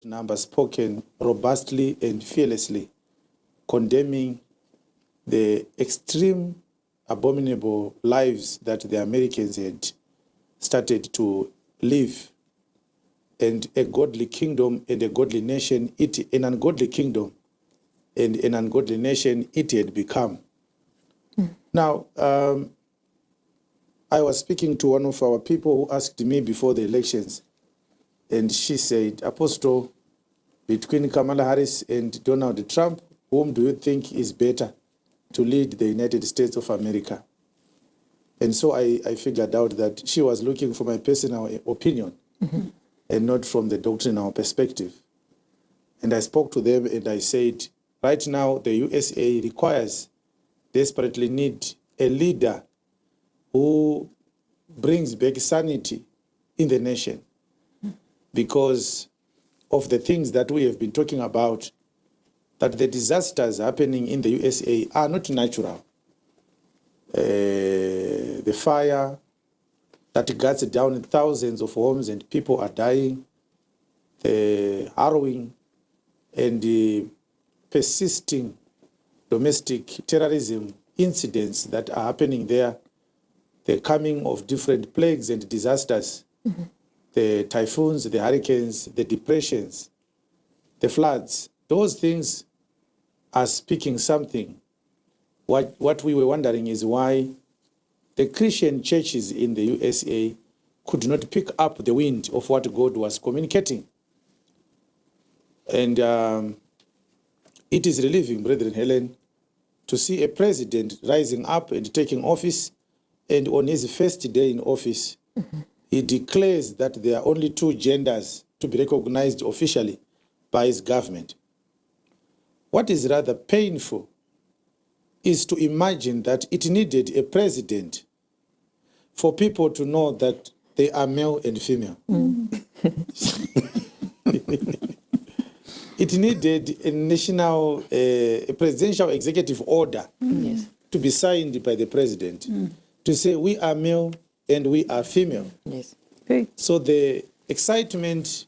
number spoken robustly and fearlessly, condemning the extreme, abominable lives that the Americans had started to live, and a godly kingdom and a godly nation, an ungodly kingdom and an ungodly nation it had become. Now, I was speaking to one of our people who asked me before the elections, and she said, Apostle, between Kamala Harris and Donald Trump, whom do you think is better to lead the United States of America? And so I figured out that she was looking for my personal opinion and not from the doctrinal perspective. And I spoke to them and I said, right now the USA desperately need a leader who brings back sanity in the nation, because of the things that we have been talking about, that the disasters happening in the USA are not natural. The fire that guts down thousands of homes and people are dying, the harrowing and the persisting domestic terrorism incidents that are happening there, the coming of different plagues and disasters, the typhoons, the hurricanes, the depressions, the floods, those things are speaking something. What we were wondering is why the Christian churches in the USA could not pick up the wind of what God was communicating. And it is relieving, Brethren Helen, to see a president rising up and taking office, and on his first day in office, he declares that there are only two genders to be recognized officially by his government. What is rather painful is to imagine that it needed a president for people to know that they are male and female. It needed a national, a presidential executive order to be signed by the president to say we are male and we are female. Yes. Okay. So the excitement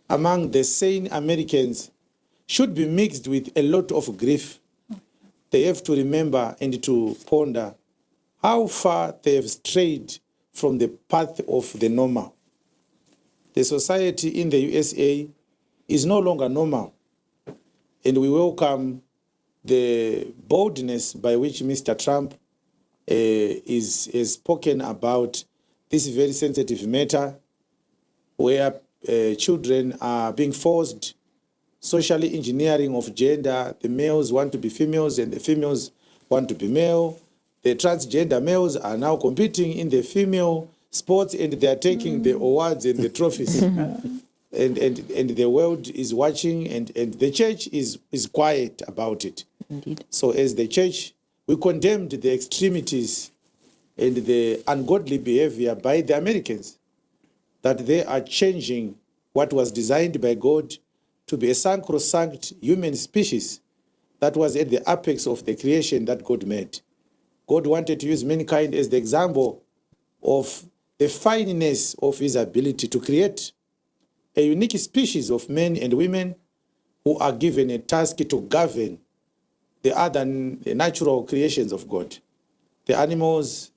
among the sane Americans should be mixed with a lot of grief. They have to remember and to ponder how far they have strayed from the path of the normal. The society in the USA is no longer normal, and we welcome the boldness by which Mr. Trump is spoken about this very sensitive matter, where children are being forced, socially engineering of gender. The males want to be females and the females want to be male. The transgender males are now competing in the female sports, and they are taking the awards and the trophies. and the world is watching, and the church is quiet about it. Indeed. So as the church, we condemned the extremities and the ungodly behavior by the Americans, that they are changing what was designed by God to be a sacrosanct human species that was at the apex of the creation that God made. God wanted to use mankind as the example of the fineness of his ability to create a unique species of men and women who are given a task to govern the other natural creations of God, the animals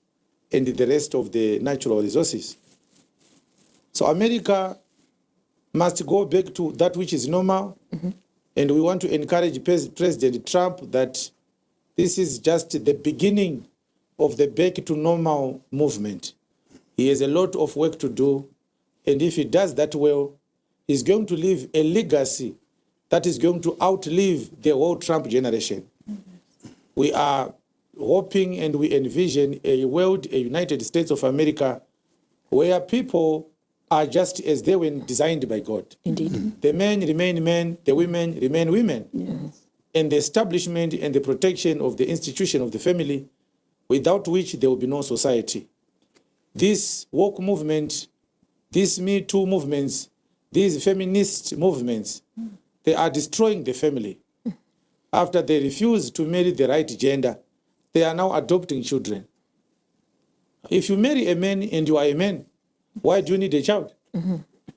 and the rest of the natural resources. So America must go back to that which is normal, and we want to encourage President Trump that this is just the beginning of the back to normal movement. He has a lot of work to do, and if he does that well, he's going to leave a legacy that is going to outlive the whole Trump generation. We are hoping and we envision a world, a United States of America, where people are just as they were designed by God. Indeed. The men remain men, the women remain women. Yes. And the establishment and the protection of the institution of the family, without which there will be no society. This woke movement, these Me Too movements, these feminist movements, they are destroying the family. After they refuse to marry the right gender, they are now adopting children. If you marry a man and you are a man, why do you need a child?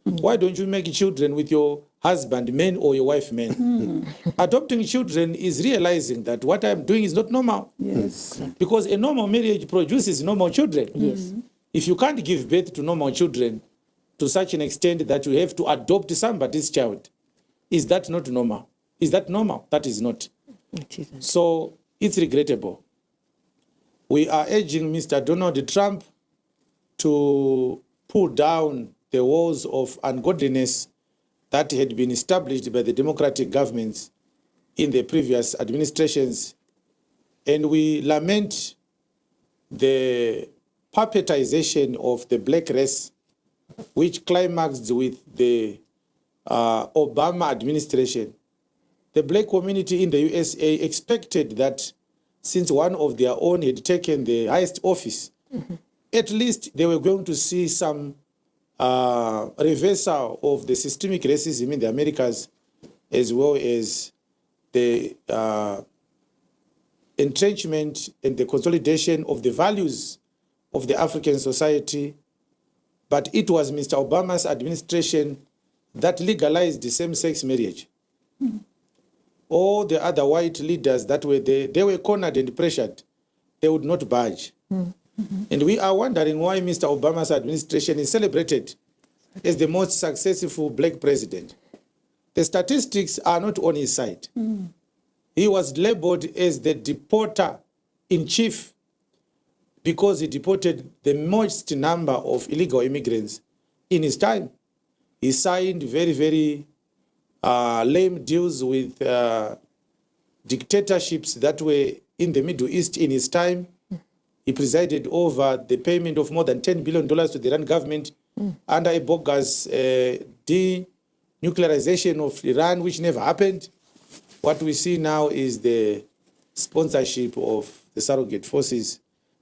Why don't you make children with your husband men or your wife men. Adopting children is realizing that what I'm doing is not normal. Yes. Because a normal marriage produces normal children. Yes. If you can't give birth to normal children to such an extent that you have to adopt somebody's child, is that not normal? Is that normal? That is not. It isn't. So it's regrettable. We are urging Mr. Donald Trump to pull down the walls of ungodliness that had been established by the Democratic governments in the previous administrations. And we lament the puppetization of the black race, which climaxed with the Obama administration. The black community in the USA expected that since one of their own had taken the highest office, at least they were going to see some reversal of the systemic racism in the Americas, as well as the entrenchment and the consolidation of the values of the African society. But it was Mr. Obama's administration that legalized the same-sex marriage. All the other white leaders that were there, they were cornered and pressured. They would not budge. And we are wondering why Mr. Obama's administration is celebrated as the most successful black president. The statistics are not on his side. He was labeled as the deporter in chief because he deported the most number of illegal immigrants in his time. He signed very, very lame deals with dictatorships that were in the Middle East in his time. He presided over the payment of more than $10 billion to the Iran government under a bogus denuclearization of Iran, which never happened. What we see now is the sponsorship of the surrogate forces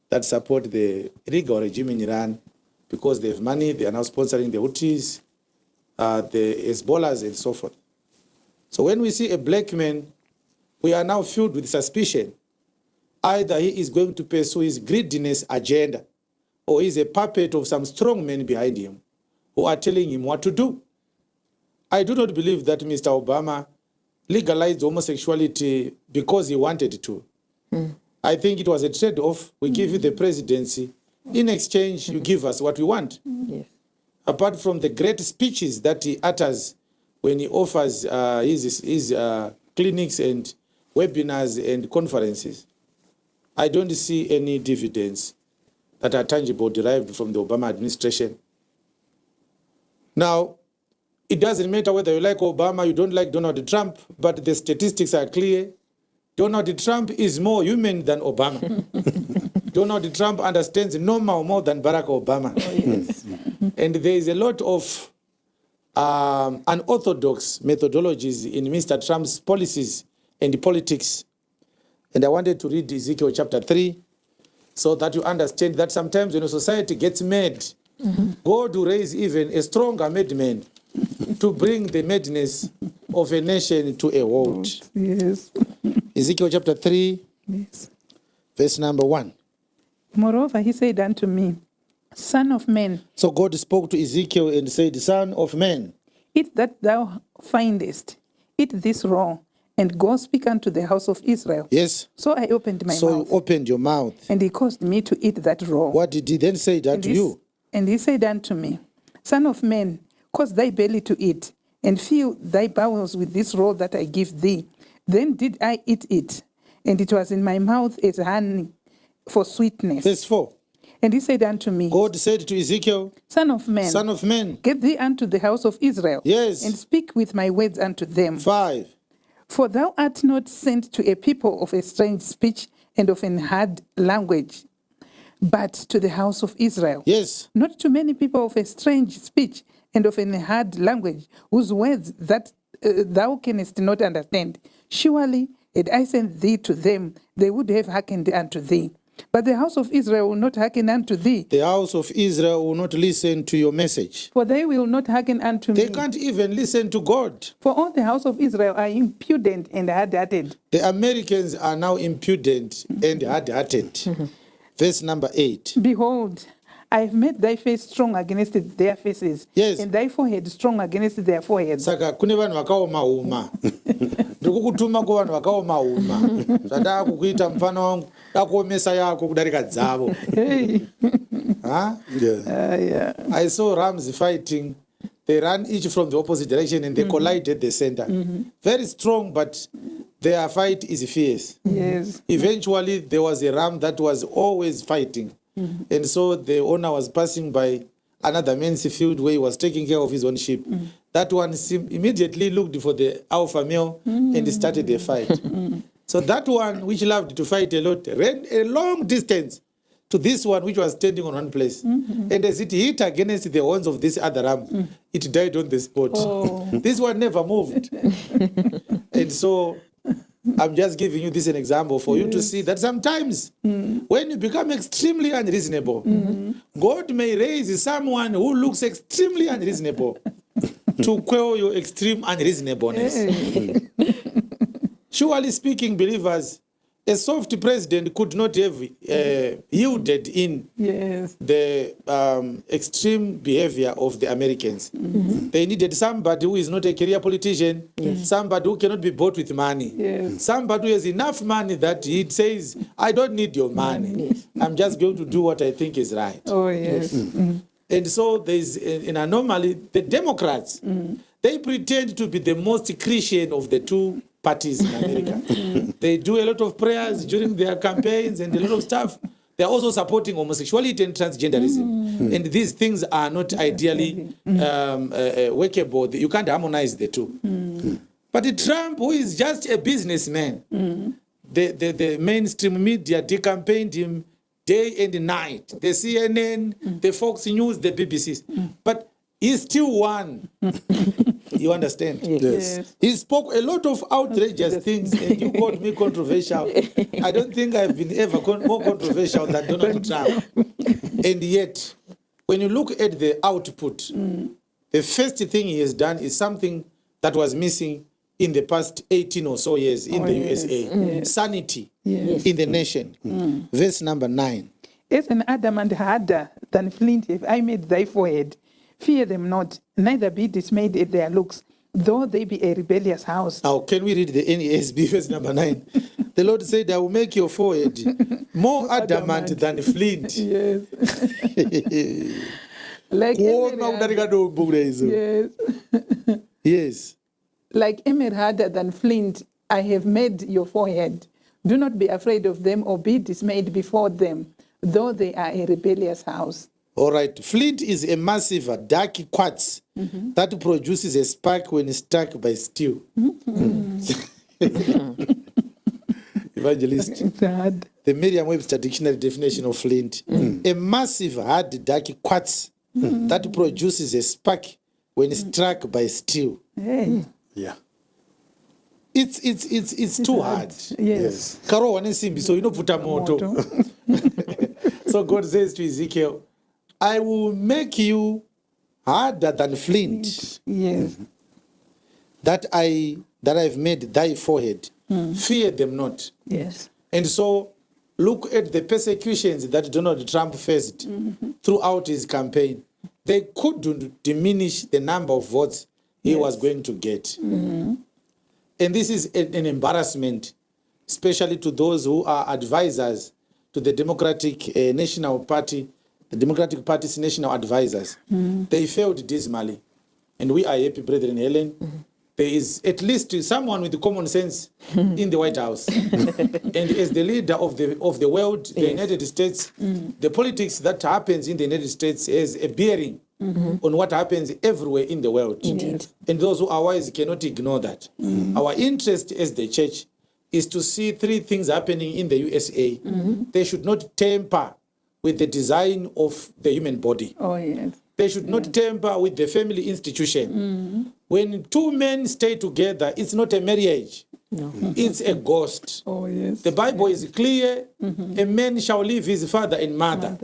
that support the illegal regime in Iran because they have money. They are now sponsoring the Houthis, the Hezbollahs, and so forth. So when we see a black man, we are now filled with suspicion. Either he is going to pursue his greediness agenda, or he is a puppet of some strong men behind him who are telling him what to do. I do not believe that Mr. Obama legalized homosexuality because he wanted to. I think it was a trade-off. We give you the presidency. In exchange, you give us what we want. Yes. Apart from the great speeches that he utters when he offers his clinics and webinars and conferences, I don't see any dividends that are tangible derived from the Obama administration. Now, it doesn't matter whether you like Obama, you don't like Donald Trump, but the statistics are clear. Donald Trump is more human than Obama. Donald Trump understands normal more than Barack Obama. Oh, yes. And there is a lot of unorthodox methodologies in Mr. Trump's policies and politics. And I wanted to read Ezekiel chapter 3 so that you understand that sometimes when a society gets mad, God will raise even a stronger madman to bring the madness of a nation to a halt. Yes. Ezekiel chapter 3, Yes. verse number 1. Moreover, he said unto me, Son of man, So God spoke to Ezekiel and said, Son of man. eat that thou findest, eat this raw, and go speak unto the house of Israel. Yes. So I opened my So mouth, you opened your mouth. and he caused me to eat that raw. What did he then say that And to he, you? and he said unto me, Son of man, cause thy belly to eat, and fill thy bowels with this raw that I give thee. Then did I eat it, and it was in my mouth as honey for sweetness. Verse 4. And he said unto me, God said to Ezekiel, Son of man, Son of man. get thee unto the house of Israel, Yes. and speak with my words unto them. 5. For thou art not sent to a people of a strange speech and of an hard language, but to the house of Israel. Yes. Not to many people of a strange speech and of an hard language, whose words that thou canst not understand. Surely, had I sent thee to them, they would have hearkened unto thee. But the house of Israel will not hearken unto thee, The house of Israel will not listen to your message. for they will not hearken unto They me. can't even listen to God. For all the house of Israel are impudent and hard-hearted. The Americans are now impudent and hard-hearted. Verse number 8. Behold, I have made thy face strong against their faces, Yes. and thy forehead strong against their foreheads. Saka kune vanhu vakaoma-uma. Ndiri kukutuma kuvanhu vakaoma-uma. Zvada kukuita mufana wangu, dakuomesa yako kudarika dzavo. Hey. Huh? Yeah. I saw rams fighting. They ran each from the opposite direction and they collide at the center. Very strong, but their fight is fierce. Yes. Eventually, there was a ram that was always fighting. And so the owner was passing by another man's field where he was taking care of his own sheep. That one immediately looked for the alpha male and started a fight. So that one, which loved to fight a lot, ran a long distance to this one, which was standing on one place. And as it hit against the horns of this other ram, it died on the spot. Oh. This one never moved. And so I'm just giving you this an example for you to see that sometimes when you become extremely unreasonable, God may raise someone who looks extremely unreasonable to quell your extreme unreasonableness. Surely speaking, believers, a soft president could not have yielded in Yes. the extreme behavior of the Americans. They needed somebody who is not a career politician, somebody who cannot be bought with money, Yes. somebody who has enough money that he says, I don't need your money. I'm just going to do what I think is right. Oh, yes. And so there's an anomaly. The Democrats, they pretend to be the most Christian of the two parties in America. They do a lot of prayers during their campaigns and a lot of stuff. They're also supporting homosexuality and transgenderism. And these things are not ideally workable. You can't harmonize the two. But Trump, who is just a businessman, the mainstream media decampaigned him day and night. The CNN, the Fox News, the BBC. But he still won. You understand? Yes. He spoke a lot of outrageous things, and you called me controversial. I don't think I've been ever more controversial than Donald Trump. And yet, when you look at the output, the first thing he has done is something that was missing in the past 18 or so years in the USA. Sanity in the nation. Verse number 9. As an adamant harder than flint have I made thy forehead. Fear them not, neither be dismayed at their looks, though they be a rebellious house. Now, can we read the NASB verse number 9? The Lord said, I will make your forehead more adamant than flint. Yes. Like Kuona emerald, kudarika dombo hizo. yes. Yes. Like emerald harder than flint, I have made your forehead. Do not be afraid of them or be dismayed before them, though they are a rebellious house. All right. Flint is a massive dark quartz that produces a spark when struck by steel. Evangelist. It's hard. The Merriam-Webster dictionary definition of flint. A massive hard dark quartz that produces a spark when struck by steel. Hey. Yeah. It's too hard. Yes. Karo wane simbi, so inopfuta moto. So God says to Ezekiel, I will make you harder than flint, Yes. that I've made thy forehead. Fear them not. Yes. And so look at the persecutions that Donald Trump faced throughout his campaign. They couldn't diminish the number of votes he was going to get. And this is an embarrassment, especially to those who are advisors to the Democratic National Party, the Democratic Party's national advisors. They failed dismally. And we are happy, Brethren Helen. There is at least someone with common sense in the White House. And as the leader of the world, the United States, the politics that happens in the United States has a bearing on what happens everywhere in the world. Indeed. And those who are wise cannot ignore that. Our interest as the church is to see three things happening in the USA. They should not tamper with the design of the human body. Oh, yes. They should not tamper with the family institution. When two men stay together, it's not a marriage. No. It's a ghost. Oh, yes. The Bible is clear a man shall leave his father and mother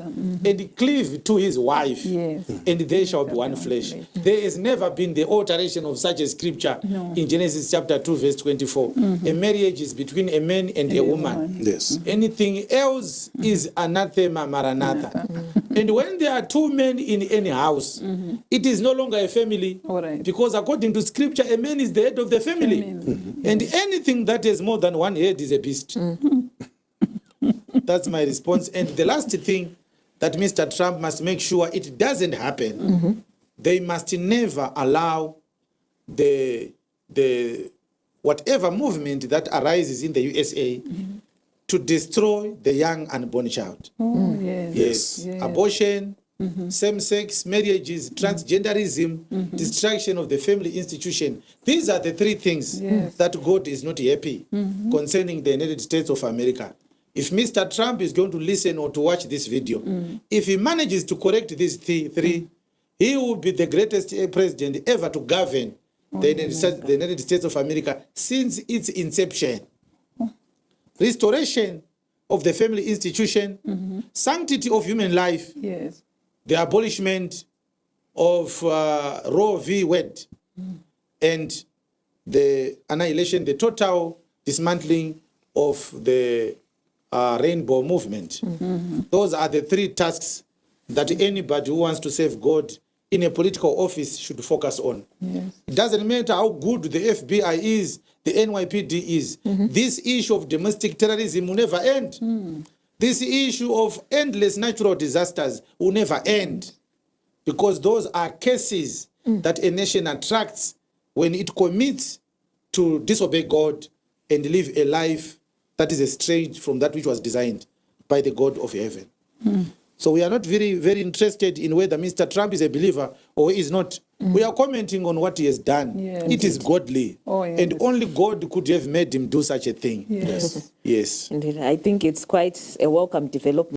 and cleave to his wife, Yes. and they shall be one flesh. There has never been the alteration of such a scripture in Genesis chapter 2, verse 24. A marriage is between a man and a woman. Yes. Anything else is anathema maranatha. And when there are two men in any house, it is no longer a family. All right. Because according to scripture, a man is the head of the family. And anything that has more than one head is a beast. That's my response. And the last thing that Mr. Trump must make sure it doesn't happen, they must never allow the whatever movement that arises in the USA to destroy the young unborn child. Oh, yes. Yes. Yes. Abortion, same-sex marriages, transgenderism, destruction of the family institution. These are the three things that God is not happy concerning the United States of America. If Mr. Trump is going to listen or to watch this video, if he manages to correct these three, he will be the greatest president ever to govern the United States of America since its inception. Restoration of the family institution, sanctity of human life, Yes. the abolishment of Roe v. Wade, and the annihilation, the total dismantling of the rainbow movement. Those are the three tasks that anybody who wants to save God in a political office should focus on. Yes. It doesn't matter how good the FBI is, the NYPD is. This issue of domestic terrorism will never end. This issue of endless natural disasters will never end, because those are cases that a nation attracts when it commits to disobey God and live a life that is estranged from that which was designed by the God of heaven. So we are not very, very interested in whether Mr. Trump is a believer or is not. We are commenting on what he has done. Yes. It is godly. Oh, yes. And only God could have made him do such a thing. Yes. Yes. Indeed, I think it's quite a welcome development.